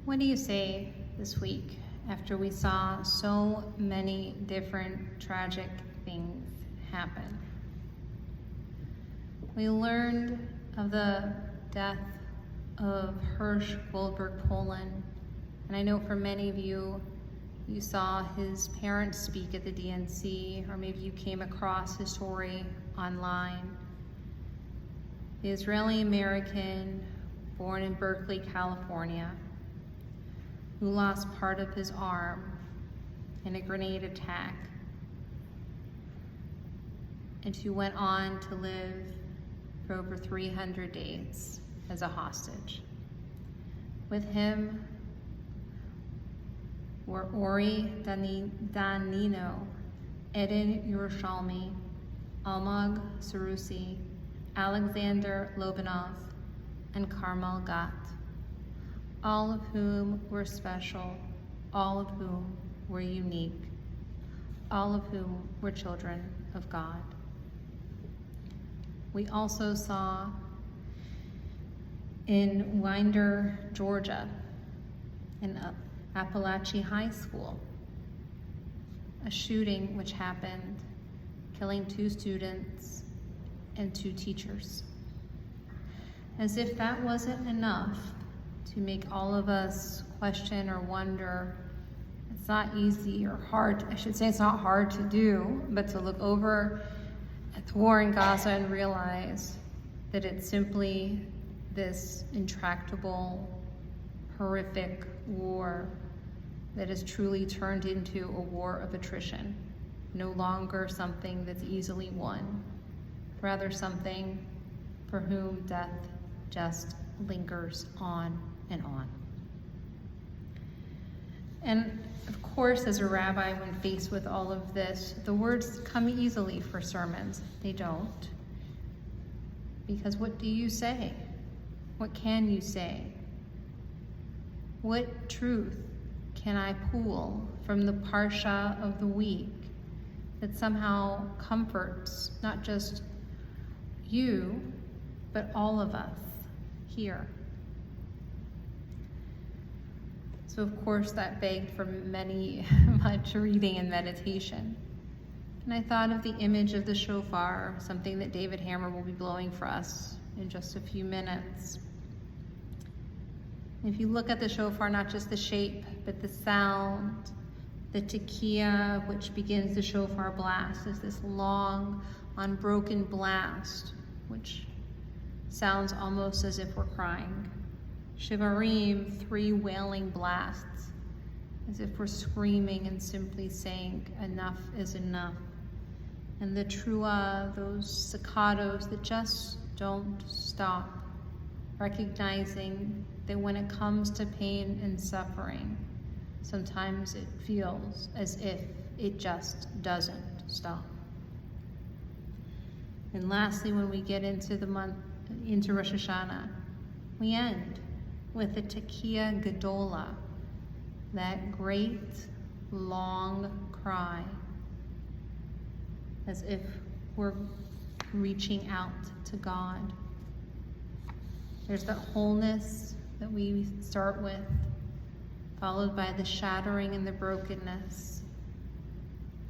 What do you say this week after we saw so many different tragic things happen? We learned of the death of Hirsch Goldberg Poland, and I know for many of you, you saw his parents speak at the DNC, or maybe you came across his story online. The Israeli-American, born in Berkeley, California, who lost part of his arm in a grenade attack, and who went on to live for over 300 days as a hostage. With him were Ori Danino, Eden Yerushalmi, Almog Sarusi, Alexander Lobanov, and Carmel Gat, all of whom were special, all of whom were unique, all of whom were children of God. We also saw in Winder, Georgia, in Appalachian High School, a shooting which happened, killing 2 students and 2 teachers. As if that wasn't enough to make all of us question or wonder, it's not easy or hard, I should say it's not hard to do, but to look over at the war in Gaza and realize that it's simply this intractable, horrific war that has truly turned into a war of attrition. No longer something that's easily won, rather something for whom death just lingers on and on. And of course, as a rabbi, when faced with all of this, the words come easily for sermons. They don't. Because what do you say? What can you say? What truth can I pull from the Parsha of the week that somehow comforts not just you, but all of us here? So of course that begged for much reading and meditation. And I thought of the image of the shofar, something that David Hammer will be blowing for us in just a few minutes. If you look at the shofar, not just the shape, but the sound, the tekiah, which begins the shofar blast, is this long, unbroken blast, which sounds almost as if we're crying. Shivarim, 3 wailing blasts, as if we're screaming and simply saying, enough is enough. And the trua, those staccatos that just don't stop, recognizing that when it comes to pain and suffering, sometimes it feels as if it just doesn't stop. And lastly, when we get into the month, into Rosh Hashanah, we end with the Tekiah Gedola, that great long cry, as if we're reaching out to God. There's that wholeness that we start with, followed by the shattering and the brokenness,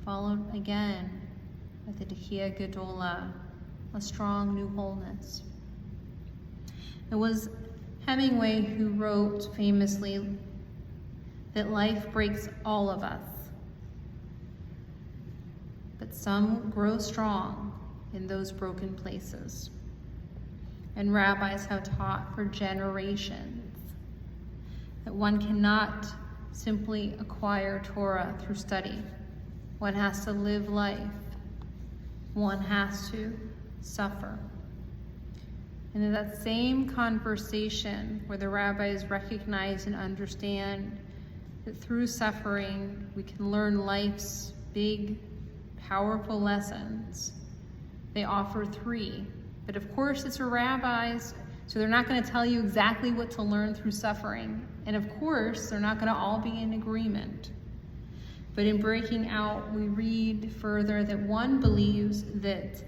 followed again with the Tekiah Gedola, a strong new wholeness. It was Hemingway who wrote famously that life breaks all of us, but some grow strong in those broken places. And rabbis have taught for generations that one cannot simply acquire Torah through study. One has to live life. One has to suffer. And in that same conversation where the rabbis recognize and understand that through suffering we can learn life's big, powerful lessons, they offer 3. But of course it's for rabbis, so they're not going to tell you exactly what to learn through suffering. And of course, they're not going to all be in agreement. But in breaking out, we read further that one believes that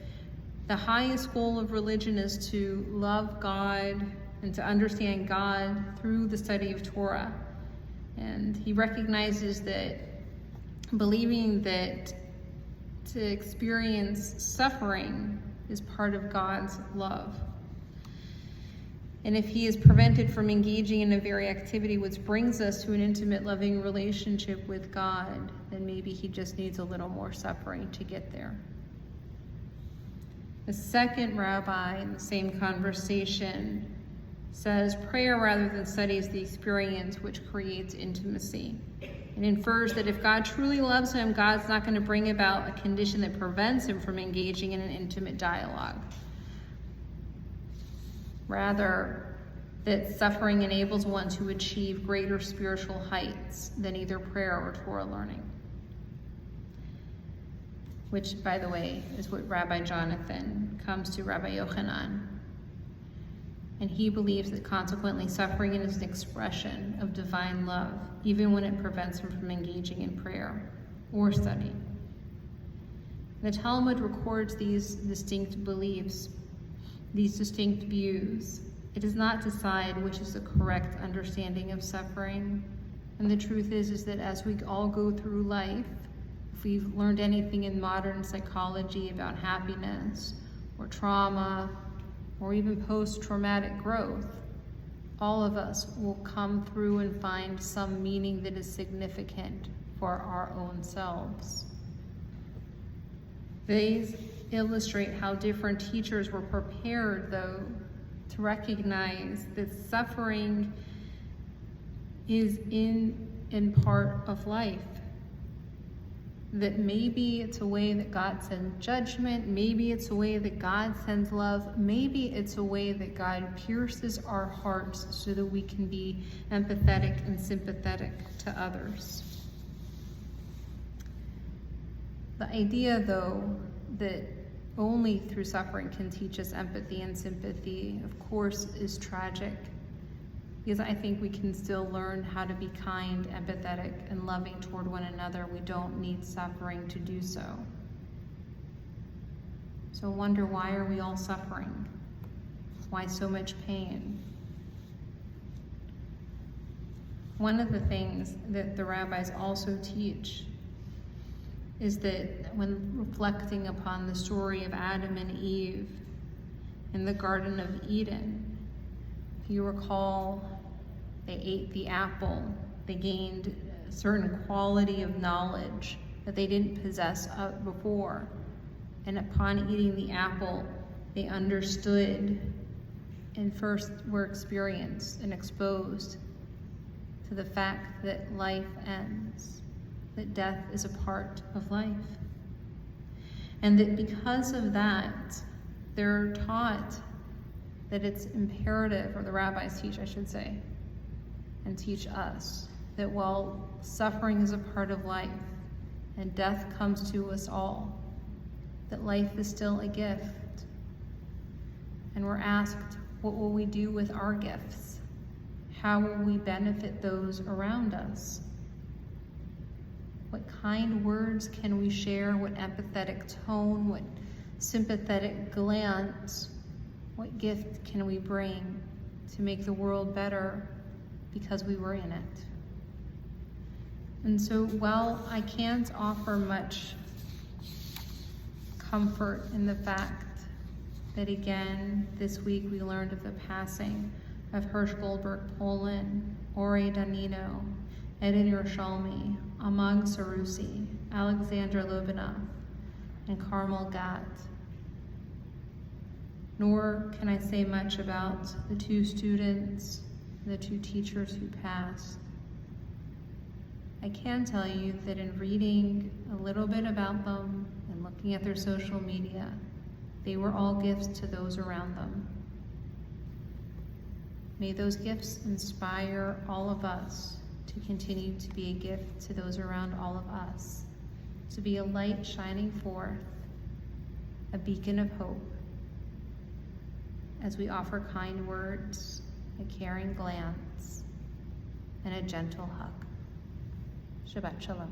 the highest goal of religion is to love God and to understand God through the study of Torah. And he recognizes that believing that to experience suffering is part of God's love. And if he is prevented from engaging in a very activity which brings us to an intimate, loving relationship with God, then maybe he just needs a little more suffering to get there. The second rabbi in the same conversation says prayer rather than study is the experience which creates intimacy, and infers that if God truly loves him, God's not going to bring about a condition that prevents him from engaging in an intimate dialogue. Rather, that suffering enables one to achieve greater spiritual heights than either prayer or Torah learning. Which, by the way, is what Rabbi Jonathan comes to Rabbi Yochanan. And he believes that consequently suffering is an expression of divine love, even when it prevents him from engaging in prayer or study. The Talmud records these distinct beliefs, these distinct views. It does not decide which is the correct understanding of suffering. And the truth is that as we all go through life, if we've learned anything in modern psychology about happiness or trauma or even post-traumatic growth, all of us will come through and find some meaning that is significant for our own selves. These illustrate how different teachers were prepared, though, to recognize that suffering is in part of life. That maybe it's a way that God sends judgment, maybe it's a way that God sends love, maybe it's a way that God pierces our hearts so that we can be empathetic and sympathetic to others. The idea, though, that only through suffering can teach us empathy and sympathy, of course, is tragic. Because I think we can still learn how to be kind, empathetic, and loving toward one another. We don't need suffering to do so. So I wonder, why are we all suffering? Why so much pain? One of the things that the rabbis also teach is that when reflecting upon the story of Adam and Eve in the Garden of Eden, if you recall, they ate the apple. They gained a certain quality of knowledge that they didn't possess before. And upon eating the apple, they understood and first were experienced and exposed to the fact that life ends, that death is a part of life. And that because of that, they're taught that it's imperative, or the rabbis teach, I should say, and teach us, that while suffering is a part of life and death comes to us all, that life is still a gift. And we're asked, what will we do with our gifts? How will we benefit those around us? What kind words can we share? What empathetic tone? What sympathetic glance? What gift can we bring to make the world better because we were in it? And so while I can't offer much comfort in the fact that, again, this week we learned of the passing of Hirsch Goldberg Polin, Ore Danino, Edin Yerushalmi, Amag Sarusi, Alexandra Lubinoff, and Carmel Gat. Nor can I say much about the two students, the two teachers who passed. I can tell you that in reading a little bit about them and looking at their social media, they were all gifts to those around them. May those gifts inspire all of us to continue to be a gift to those around all of us, to be a light shining forth, a beacon of hope, as we offer kind words, a caring glance, and a gentle hug. Shabbat Shalom.